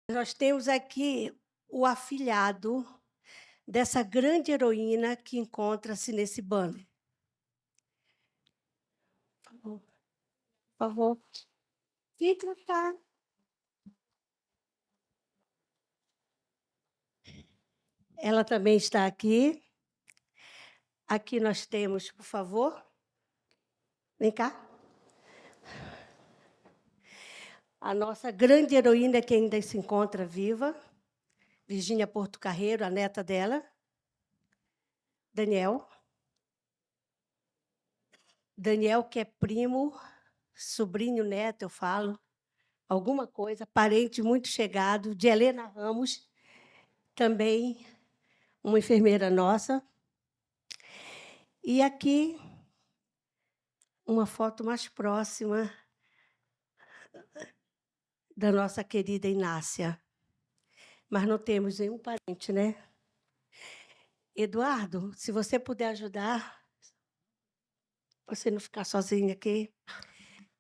Nós temos aqui o afilhado dessa grande heroína que encontra-se nesse banner. Por favor. Fica, tá. Ela também está aqui. Aqui nós temos, por favor. Vem cá. A nossa grande heroína que ainda se encontra viva, Virgínia Portocarreiro, a neta dela. Daniel. Daniel, que é primo, sobrinho, neto, eu falo, alguma coisa, parente muito chegado, de Helena Ramos, também uma enfermeira nossa. E aqui, uma foto mais próxima da nossa querida Inácia. Mas não temos nenhum parente, né? Eduardo, se você puder ajudar, você não ficar sozinho aqui.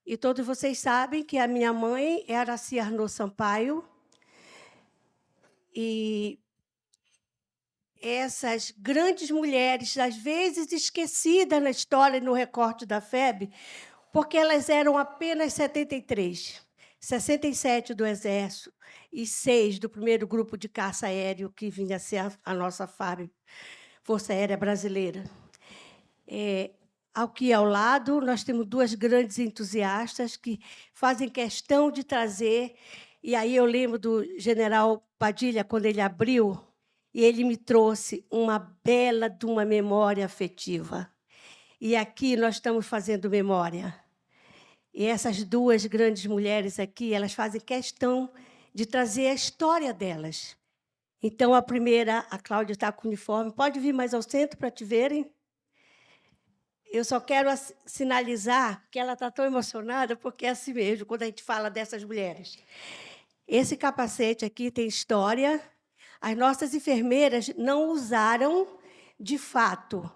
E todos vocês sabem que a minha mãe era a Ciarnô Sampaio, e essas grandes mulheres, às vezes esquecidas na história e no recorte da FEB, porque elas eram apenas 73, 67 do Exército e 6 do primeiro grupo de caça aéreo que vinha a ser a nossa FAB, Força Aérea Brasileira. Aqui ao lado, nós temos duas grandes entusiastas que fazem questão de trazer, e aí eu lembro do general Padilha, quando ele abriu, e ele me trouxe uma bela de uma memória afetiva. E aqui nós estamos fazendo memória. E essas duas grandes mulheres aqui, elas fazem questão de trazer a história delas. Então, a primeira, a Cláudia está com o uniforme. Pode vir mais ao centro para te verem? Eu só quero sinalizar que ela está tão emocionada, porque é assim mesmo, quando a gente fala dessas mulheres. Esse capacete aqui tem história. As nossas enfermeiras não usaram de fato,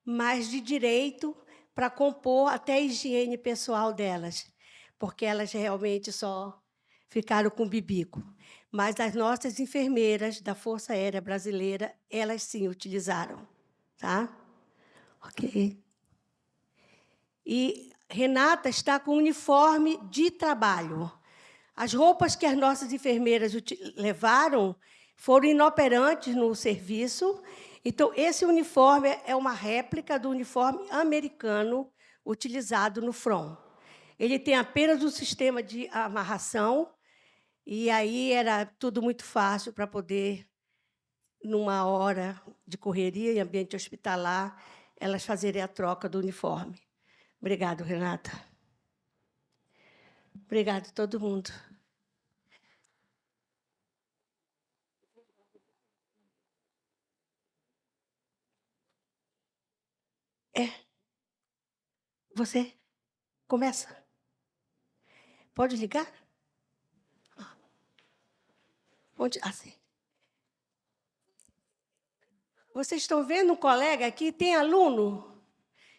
mas de direito, para compor até a higiene pessoal delas, porque elas realmente só ficaram com bibico. Mas as nossas enfermeiras da Força Aérea Brasileira, elas sim utilizaram. Tá? Ok. E Renata está com uniforme de trabalho. As roupas que as nossas enfermeiras levaram foram inoperantes no serviço. Então, esse uniforme é uma réplica do uniforme americano utilizado no front. Ele tem apenas um sistema de amarração, e aí era tudo muito fácil para poder, numa hora de correria em ambiente hospitalar, elas fazerem a troca do uniforme. Obrigada, Renata. Obrigada a todo mundo. Você começa. Pode ligar? Onde? Assim. Vocês estão vendo um colega aqui? Tem aluno?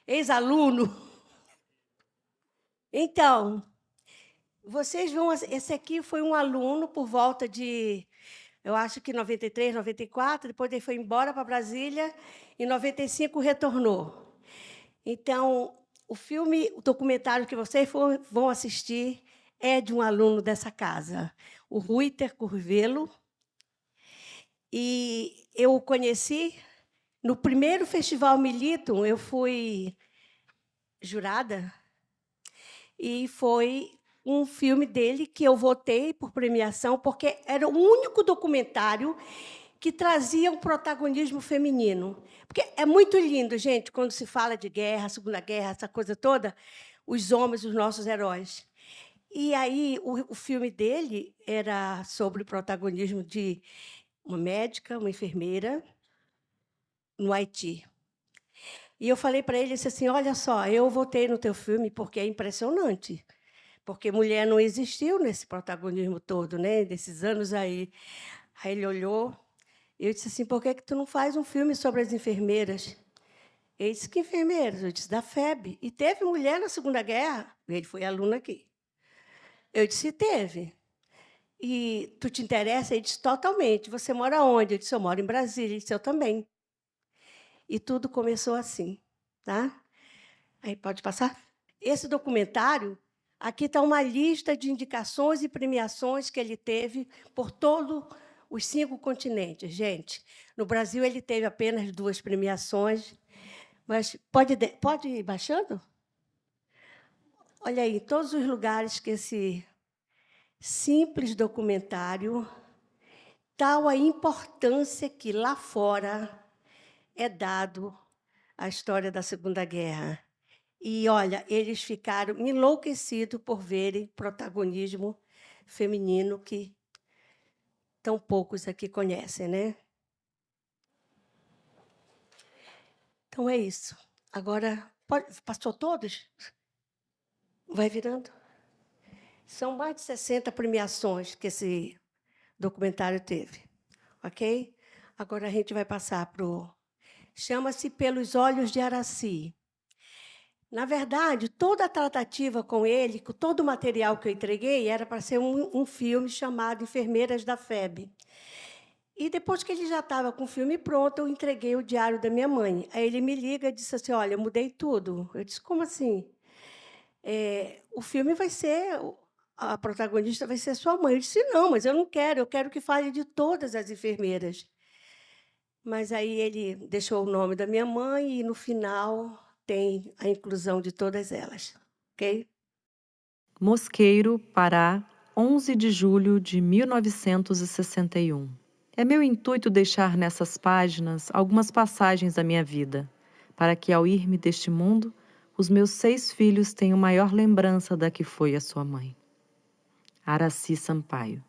Ex-aluno? Então, vocês vão... Esse aqui foi um aluno por volta de, eu acho que 93, 94, depois ele foi embora para Brasília, em 95 retornou. Então, o documentário que vocês vão assistir é de um aluno dessa casa, o Ruiter Curvelo. E eu o conheci no primeiro Festival Militum, eu fui jurada, e foi um filme dele que eu votei por premiação, porque era o único documentário que trazia um protagonismo feminino. Porque é muito lindo, gente, quando se fala de guerra, Segunda Guerra, essa coisa toda, os homens, os nossos heróis. E aí, o filme dele era sobre o protagonismo de uma médica, uma enfermeira, no Haiti. E eu falei para ele assim: olha só, eu votei no teu filme porque é impressionante, porque mulher não existiu nesse protagonismo todo, né? Desses anos aí. Aí ele olhou, e eu disse assim: por que tu não faz um filme sobre as enfermeiras? Ele disse: que enfermeiras? Eu disse: da FEB. E teve mulher na Segunda Guerra? Ele foi aluno aqui. Eu disse: teve. E tu te interessa? Ele disse, totalmente. Você mora onde? Eu disse, eu moro em Brasília. Ele disse, eu também. E tudo começou assim, tá? Aí, pode passar? Esse documentário, aqui está uma lista de indicações e premiações que ele teve por todos os 5 continentes. Gente, no Brasil ele teve apenas 2 premiações, mas pode ir baixando? Olha aí, todos os lugares que esse simples documentário, tal a importância que lá fora é dado à história da Segunda Guerra. E, olha, eles ficaram enlouquecidos por verem protagonismo feminino que tão poucos aqui conhecem, né? Então, é isso. Agora, passou todos? Vai virando? São mais de 60 premiações que esse documentário teve, ok? Agora a gente vai passar para o... Chama-se Pelos Olhos de Araci. Na verdade, toda a tratativa com ele, com todo o material que eu entreguei, era para ser um filme chamado Enfermeiras da FEB. E depois que ele já estava com o filme pronto, eu entreguei o diário da minha mãe. Aí ele me liga e disse assim, olha, eu mudei tudo. Eu disse, como assim? O filme vai ser... A protagonista vai ser sua mãe. Eu disse, não, mas eu quero que fale de todas as enfermeiras. Mas aí ele deixou o nome da minha mãe e, no final, tem a inclusão de todas elas. Ok? Mosqueiro, Pará, 11 de julho de 1961. É meu intuito deixar nessas páginas algumas passagens da minha vida, para que, ao ir-me deste mundo, os meus 6 filhos tenham maior lembrança da que foi a sua mãe. Araci Sampaio.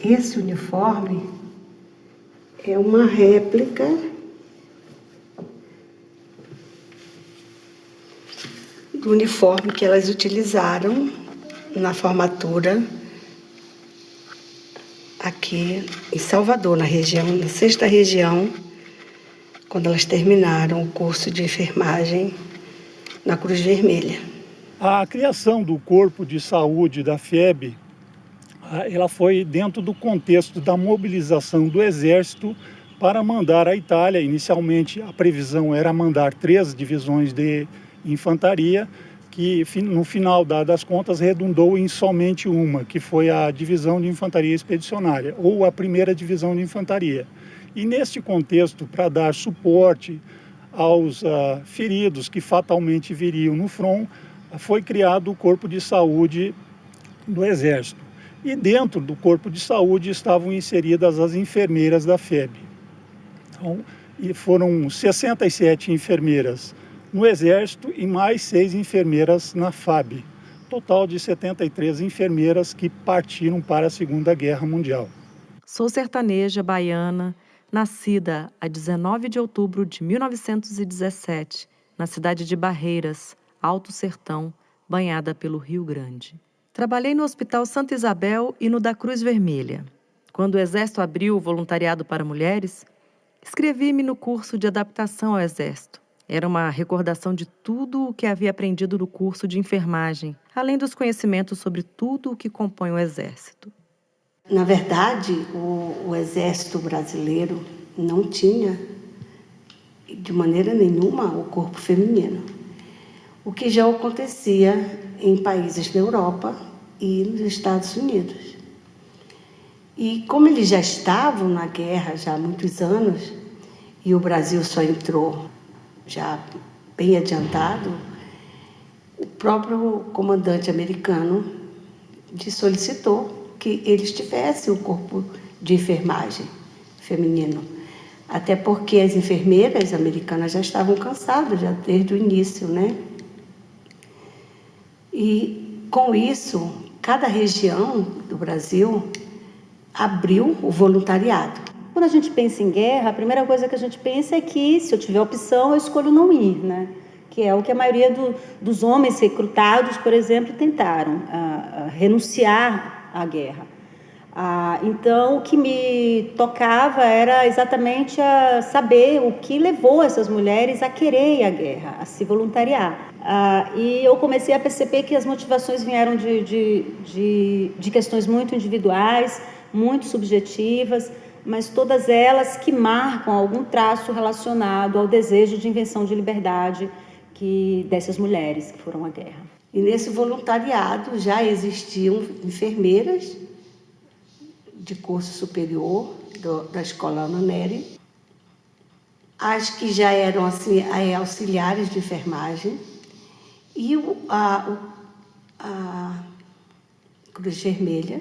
Esse uniforme é uma réplica do uniforme que elas utilizaram na formatura aqui em Salvador, na 6ª região, quando elas terminaram o curso de enfermagem na Cruz Vermelha. A criação do Corpo de Saúde da FEB, ela foi dentro do contexto da mobilização do Exército para mandar à Itália. Inicialmente, a previsão era mandar 3 divisões de infantaria, que no final das contas redundou em somente uma, que foi a Divisão de Infantaria Expedicionária, ou a 1ª Divisão de Infantaria. E neste contexto, para dar suporte aos feridos que fatalmente viriam no front, foi criado o Corpo de Saúde do Exército. E dentro do Corpo de Saúde estavam inseridas as enfermeiras da FEB. Então, e foram 67 enfermeiras no Exército e mais 6 enfermeiras na FAB. Total de 73 enfermeiras que partiram para a Segunda Guerra Mundial. Sou sertaneja baiana, nascida a 19 de outubro de 1917, na cidade de Barreiras, Alto Sertão, banhada pelo Rio Grande. Trabalhei no Hospital Santa Isabel e no da Cruz Vermelha. Quando o Exército abriu o voluntariado para mulheres, inscrevi-me no curso de adaptação ao Exército. Era uma recordação de tudo o que havia aprendido no curso de enfermagem, além dos conhecimentos sobre tudo o que compõe o Exército. Na verdade, o Exército brasileiro não tinha, de maneira nenhuma, o corpo feminino. O que já acontecia em países na Europa e nos Estados Unidos. E como eles já estavam na guerra já há muitos anos, e o Brasil só entrou já bem adiantado, o próprio comandante americano solicitou que eles tivessem o corpo de enfermagem feminino. Até porque as enfermeiras americanas já estavam cansadas, já desde o início, né? E, com isso, cada região do Brasil abriu o voluntariado. Quando a gente pensa em guerra, a primeira coisa que a gente pensa é que, se eu tiver opção, eu escolho não ir, né? Que é o que a maioria dos homens recrutados, por exemplo, tentaram, renunciar à guerra. Então, o que me tocava era exatamente saber o que levou essas mulheres a querer ir à guerra, a se voluntariar. E eu comecei a perceber que as motivações vieram de questões muito individuais, muito subjetivas, mas todas elas que marcam algum traço relacionado ao desejo de invenção de liberdade dessas mulheres que foram à guerra. E nesse voluntariado já existiam enfermeiras de curso superior da Escola Ana Nery, as que já eram assim, auxiliares de enfermagem, e a Cruz Vermelha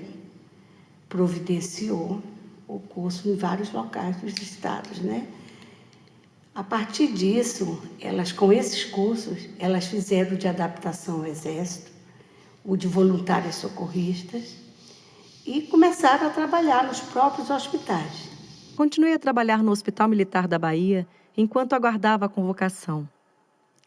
providenciou o curso em vários locais dos estados, né? A partir disso, com esses cursos, elas fizeram o de adaptação ao Exército, o de voluntárias socorristas, e começaram a trabalhar nos próprios hospitais. Continuei a trabalhar no Hospital Militar da Bahia enquanto aguardava a convocação.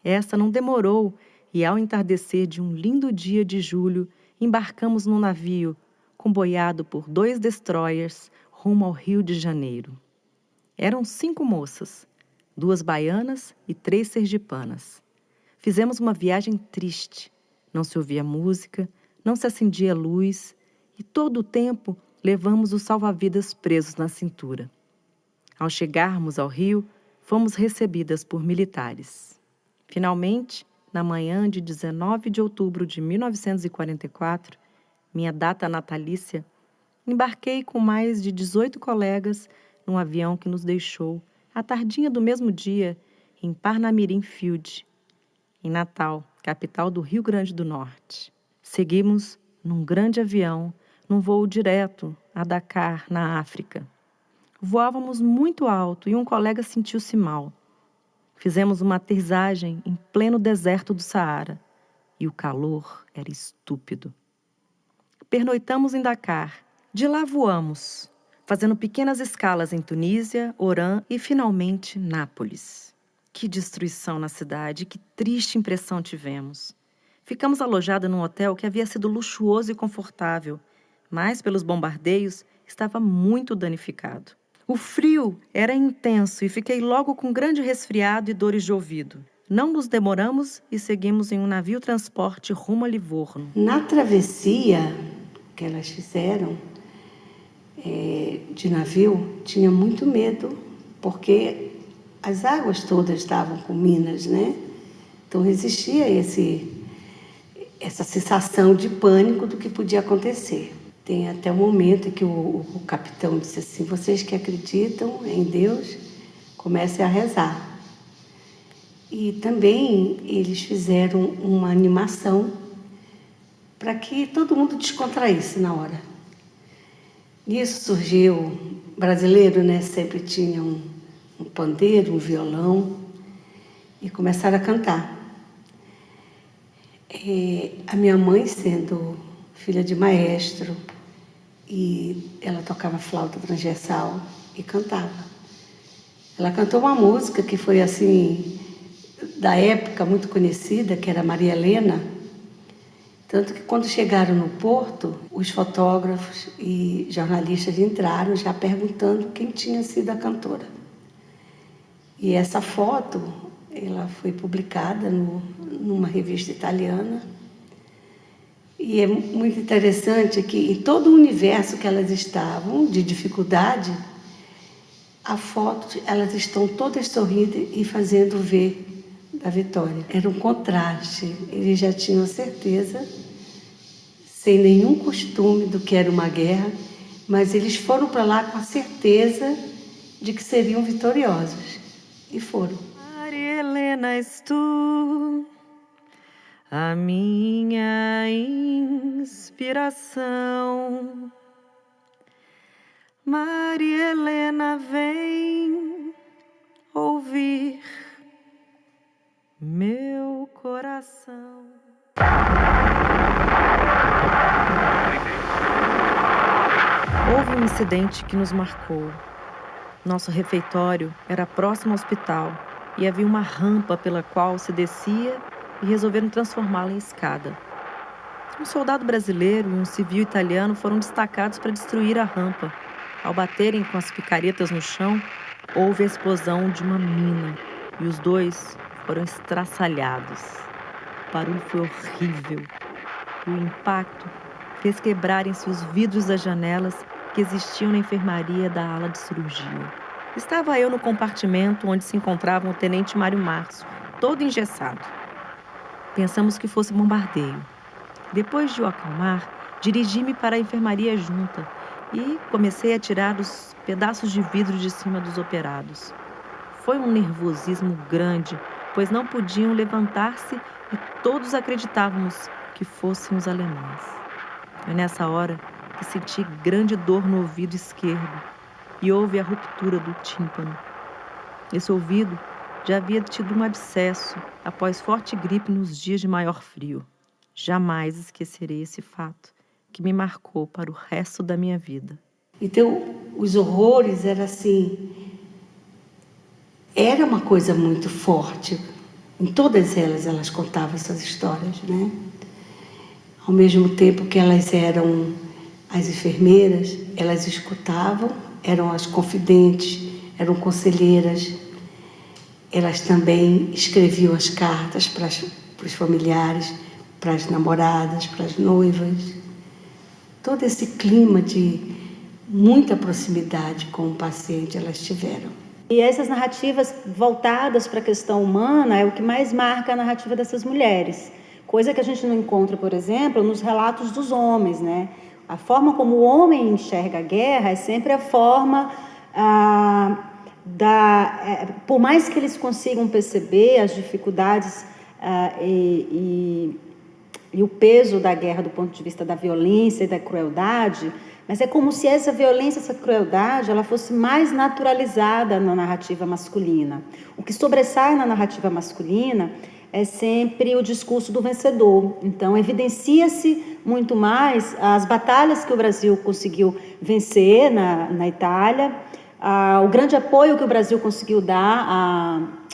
Essa não demorou e, ao entardecer de um lindo dia de julho, embarcamos num navio, comboiado por 2 destroyers, rumo ao Rio de Janeiro. Eram 5 moças, 2 baianas e 3 sergipanas. Fizemos uma viagem triste. Não se ouvia música, não se acendia luz e todo o tempo levamos os salva-vidas presos na cintura. Ao chegarmos ao Rio, fomos recebidas por militares. Finalmente, na manhã de 19 de outubro de 1944, minha data natalícia, embarquei com mais de 18 colegas num avião que nos deixou, à tardinha do mesmo dia, em Parnamirim Field, em Natal, capital do Rio Grande do Norte. Seguimos num grande avião, num voo direto a Dakar, na África. Voávamos muito alto e um colega sentiu-se mal. Fizemos uma aterrissagem em pleno deserto do Saara e o calor era estúpido. Pernoitamos em Dakar. De lá voamos, fazendo pequenas escalas em Tunísia, Orã e, finalmente, Nápoles. Que destruição na cidade, que triste impressão tivemos. Ficamos alojados num hotel que havia sido luxuoso e confortável, mas, pelos bombardeios, estava muito danificado. O frio era intenso e fiquei logo com grande resfriado e dores de ouvido. Não nos demoramos e seguimos em um navio-transporte rumo a Livorno. Na travessia que elas fizeram de navio, tinha muito medo, porque as águas todas estavam com minas, né? Então existia essa sensação de pânico do que podia acontecer. Tem até o momento em que o capitão disse assim: vocês que acreditam em Deus, comecem a rezar. E também eles fizeram uma animação para que todo mundo descontraísse na hora. Nisso surgiu brasileiro, né? Sempre tinha um pandeiro, um violão, e começaram a cantar. A minha mãe, sendo filha de maestro, e ela tocava flauta transversal e cantava. Ela cantou uma música que foi assim, da época, muito conhecida, que era Maria Helena. Tanto que quando chegaram no porto, os fotógrafos e jornalistas entraram já perguntando quem tinha sido a cantora. E essa foto, ela foi publicada numa revista italiana. E é muito interessante que em todo o universo que elas estavam, de dificuldade, a foto, elas estão todas sorrindo e fazendo ver da vitória. Era um contraste. Eles já tinham certeza, sem nenhum costume do que era uma guerra, mas eles foram para lá com a certeza de que seriam vitoriosos. E foram. Maria Helena, és tu, a minha inspiração. Maria Helena, vem ouvir meu coração. Houve um incidente que nos marcou. Nosso refeitório era próximo ao hospital e havia uma rampa pela qual se descia e resolveram transformá-la em escada. Um soldado brasileiro e um civil italiano foram destacados para destruir a rampa. Ao baterem com as picaretas no chão, houve a explosão de uma mina e os dois foram estraçalhados. O barulho foi horrível e o impacto fez quebrarem-se os vidros das janelas que existiam na enfermaria da ala de cirurgia. Estava eu no compartimento onde se encontrava o tenente Mário Márcio, todo engessado. Pensamos que fosse bombardeio. Depois de o acalmar, dirigi-me para a enfermaria junta e comecei a tirar os pedaços de vidro de cima dos operados. Foi um nervosismo grande, pois não podiam levantar-se e todos acreditávamos que fossem os alemães. Foi nessa hora que senti grande dor no ouvido esquerdo e houve a ruptura do tímpano. Esse ouvido já havia tido um abscesso após forte gripe nos dias de maior frio. Jamais esquecerei esse fato, que me marcou para o resto da minha vida. Então, os horrores era assim, era uma coisa muito forte. Em todas elas contavam essas histórias, né? Ao mesmo tempo que elas eram as enfermeiras, elas escutavam, eram as confidentes, eram conselheiras. Elas também escreviam as cartas para os familiares, para as namoradas, para as noivas. Todo esse clima de muita proximidade com o paciente elas tiveram. E essas narrativas voltadas para a questão humana é o que mais marca a narrativa dessas mulheres. Coisa que a gente não encontra, por exemplo, nos relatos dos homens, né? A forma como o homem enxerga a guerra é sempre a forma por mais que eles consigam perceber as dificuldades e o peso da guerra do ponto de vista da violência e da crueldade, mas é como se essa violência, essa crueldade, ela fosse mais naturalizada na narrativa masculina. O que sobressai na narrativa masculina é sempre o discurso do vencedor. Então, evidencia-se muito mais as batalhas que o Brasil conseguiu vencer na Itália, o grande apoio que o Brasil conseguiu dar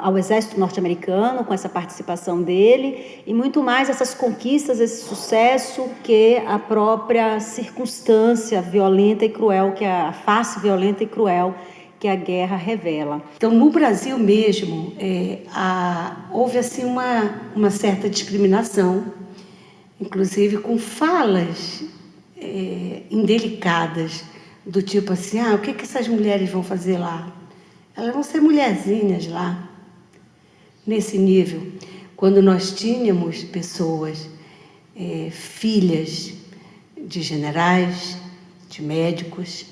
ao exército norte-americano, com essa participação dele, e muito mais essas conquistas, esse sucesso, que a própria circunstância violenta e cruel, que a face violenta e cruel que a guerra revela. Então, no Brasil mesmo, houve assim uma certa discriminação, inclusive com falas indelicadas, do tipo assim, o que essas mulheres vão fazer lá? Elas vão ser mulherzinhas lá, nesse nível. Quando nós tínhamos pessoas, filhas de generais, de médicos,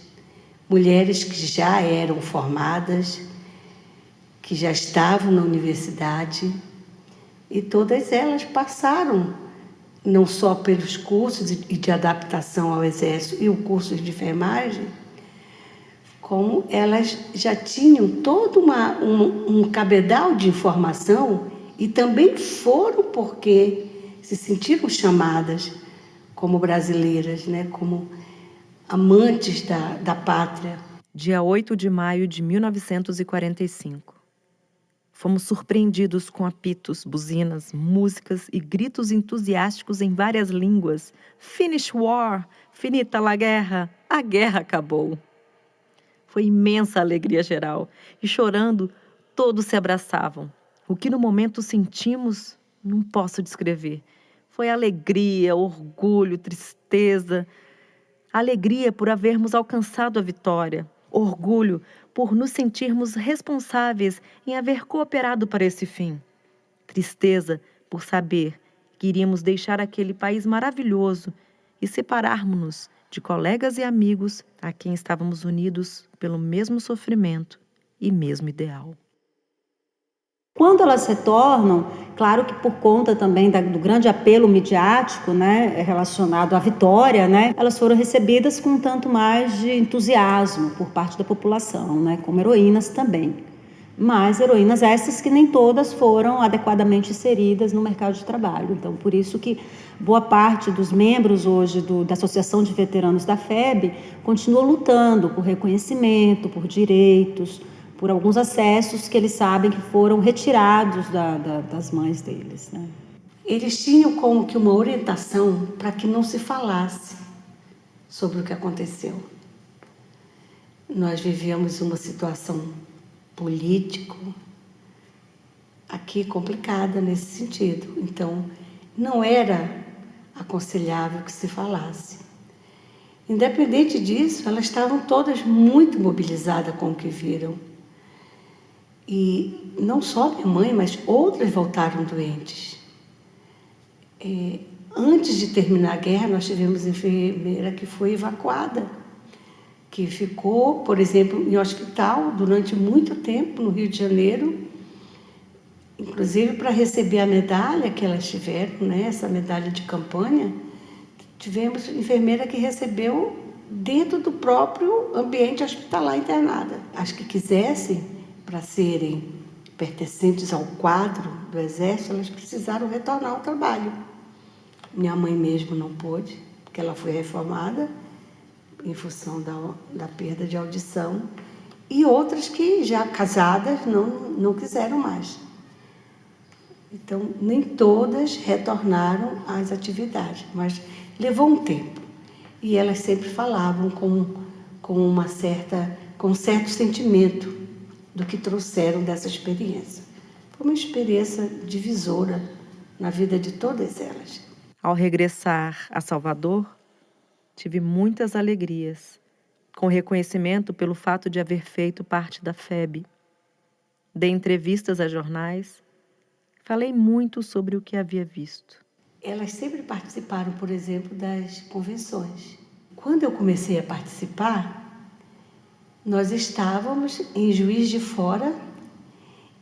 mulheres que já eram formadas, que já estavam na universidade, e todas elas passaram, não só pelos cursos de adaptação ao exército e o curso de enfermagem, como elas já tinham todo um cabedal de informação e também foram porque se sentiram chamadas como brasileiras, né, como amantes da pátria. Dia 8 de maio de 1945. Fomos surpreendidos com apitos, buzinas, músicas e gritos entusiásticos em várias línguas. Finish war! Finita la guerra! A guerra acabou! Foi imensa a alegria geral e, chorando, todos se abraçavam. O que no momento sentimos, não posso descrever. Foi alegria, orgulho, tristeza. Alegria por havermos alcançado a vitória. Orgulho por nos sentirmos responsáveis em haver cooperado para esse fim. Tristeza por saber que iríamos deixar aquele país maravilhoso e separarmos-nos de colegas e amigos a quem estávamos unidos pelo mesmo sofrimento e mesmo ideal. Quando elas retornam, claro que por conta também do grande apelo midiático, né, relacionado à vitória, né, elas foram recebidas com um tanto mais de entusiasmo por parte da população, né, como heroínas também. mas heroínas essas que nem todas foram adequadamente inseridas no mercado de trabalho. Então, por isso que boa parte dos membros hoje da Associação de Veteranos da FEB continua lutando por reconhecimento, por direitos, por alguns acessos que eles sabem que foram retirados das mães deles, né? Eles tinham como que uma orientação para que não se falasse sobre o que aconteceu. Nós vivíamos uma situação política aqui complicada nesse sentido. Então, não era aconselhável que se falasse. Independente disso, elas estavam todas muito mobilizadas com o que viram. E não só minha mãe, mas outras voltaram doentes. Antes de terminar a guerra, nós tivemos enfermeira que foi evacuada, que ficou, por exemplo, em hospital durante muito tempo no Rio de Janeiro, inclusive para receber a medalha que elas tiveram, né, essa medalha de campanha. Tivemos enfermeira que recebeu dentro do próprio ambiente hospitalar internada. As que quisessem, para serem pertencentes ao quadro do Exército, elas precisaram retornar ao trabalho. Minha mãe mesmo não pôde, porque ela foi reformada em função da perda de audição, e outras que, já casadas, não quiseram mais. Então, nem todas retornaram às atividades, mas levou um tempo. E elas sempre falavam com um certo sentimento do que trouxeram dessa experiência. Foi uma experiência divisora na vida de todas elas. Ao regressar a Salvador, tive muitas alegrias, com reconhecimento pelo fato de haver feito parte da FEB. Dei entrevistas a jornais, falei muito sobre o que havia visto. Elas sempre participaram, por exemplo, das convenções. Quando eu comecei a participar, nós estávamos em Juiz de Fora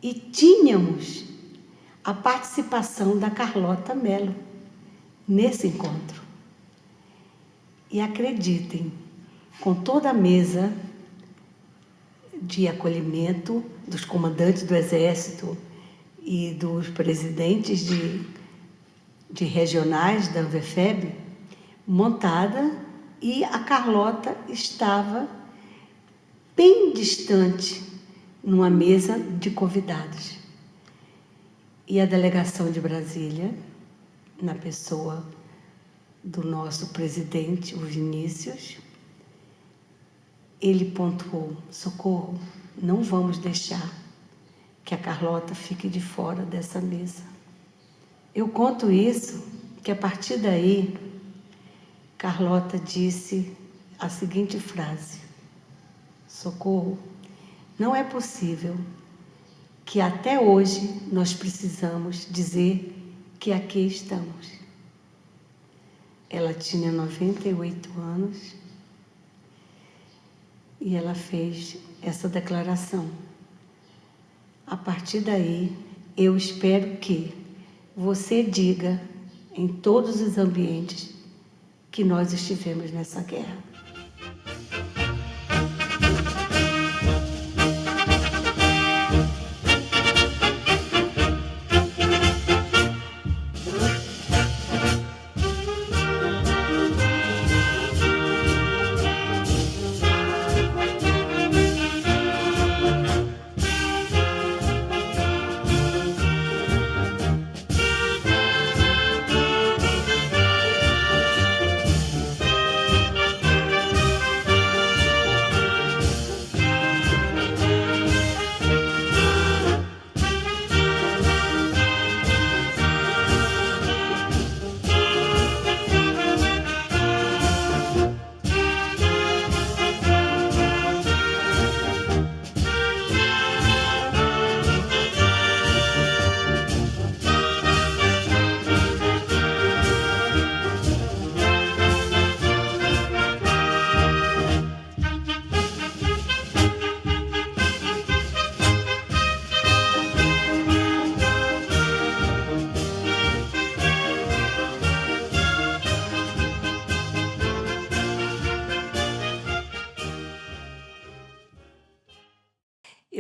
e tínhamos a participação da Carlota Mello nesse encontro. E acreditem, com toda a mesa de acolhimento dos comandantes do Exército e dos presidentes de regionais da ANVEFEB montada, e a Carlota estava bem distante numa mesa de convidados. E a delegação de Brasília, na pessoa do nosso presidente, o Vinícius, ele pontuou: Socorro, não vamos deixar que a Carlota fique de fora dessa mesa. Eu conto isso, que a partir daí, Carlota disse a seguinte frase: Socorro, não é possível que até hoje nós precisamos dizer que aqui estamos. Ela tinha 98 anos e ela fez essa declaração. A partir daí, eu espero que você diga em todos os ambientes que nós estivemos nessa guerra.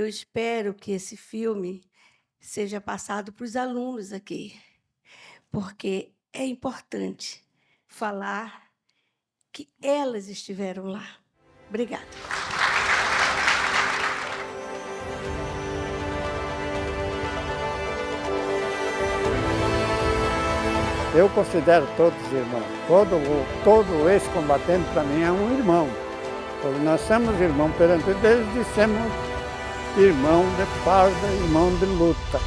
eu espero que esse filme seja passado para os alunos aqui, porque é importante falar que elas estiveram lá. Obrigada. Eu considero todos irmãos. Todo ex-combatente para mim é um irmão. Porque nós somos irmãos perante Deus e somos irmão de farda, irmão de luta.